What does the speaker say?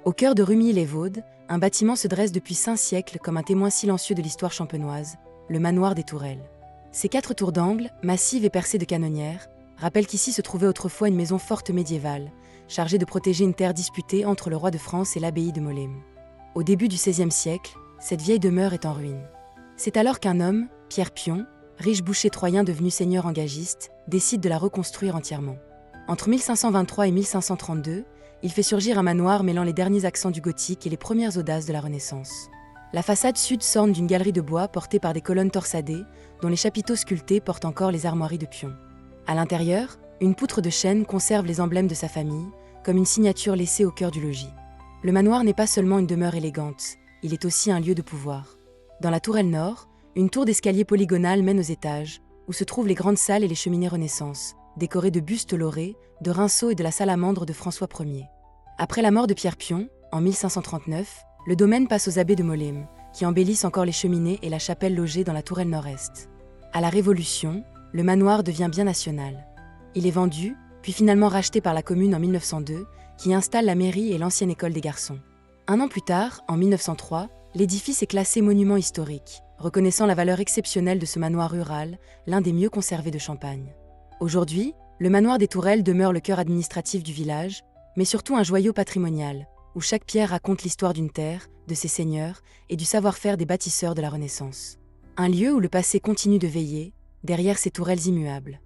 Au cœur de Rumilly-les-Vaudes, un bâtiment se dresse depuis 5 siècles comme un témoin silencieux de l'histoire champenoise, le manoir des Tourelles. Ses 4 tours d'angle, massives et percées de canonnières, rappellent qu'ici se trouvait autrefois une maison forte médiévale, chargée de protéger une terre disputée entre le roi de France et l'abbaye de Molesme. Au début du XVIe siècle, cette vieille demeure est en ruine. C'est alors qu'un homme, Pierre Pion, riche boucher troyen devenu seigneur engagiste, décide de la reconstruire entièrement. Entre 1523 et 1532, il fait surgir un manoir mêlant les derniers accents du gothique et les premières audaces de la Renaissance. La façade sud s'orne d'une galerie de bois portée par des colonnes torsadées, dont les chapiteaux sculptés portent encore les armoiries de Pion. À l'intérieur, une poutre de chêne conserve les emblèmes de sa famille, comme une signature laissée au cœur du logis. Le manoir n'est pas seulement une demeure élégante, il est aussi un lieu de pouvoir. Dans la tourelle nord, une tour d'escalier polygonale mène aux étages, où se trouvent les grandes salles et les cheminées Renaissance, décorées de bustes laurés, de Rinceau et de la salamandre de François Ier. Après la mort de Pierre Pion, en 1539, le domaine passe aux abbés de Molesme, qui embellissent encore les cheminées et la chapelle logée dans la tourelle nord-est. À la Révolution, le manoir devient bien national. Il est vendu, puis finalement racheté par la commune en 1902, qui installe la mairie et l'ancienne école des garçons. Un an plus tard, en 1903, l'édifice est classé monument historique, reconnaissant la valeur exceptionnelle de ce manoir rural, l'un des mieux conservés de Champagne. Aujourd'hui, le manoir des Tourelles demeure le cœur administratif du village, mais surtout un joyau patrimonial, où chaque pierre raconte l'histoire d'une terre, de ses seigneurs et du savoir-faire des bâtisseurs de la Renaissance. Un lieu où le passé continue de veiller, derrière ces tourelles immuables.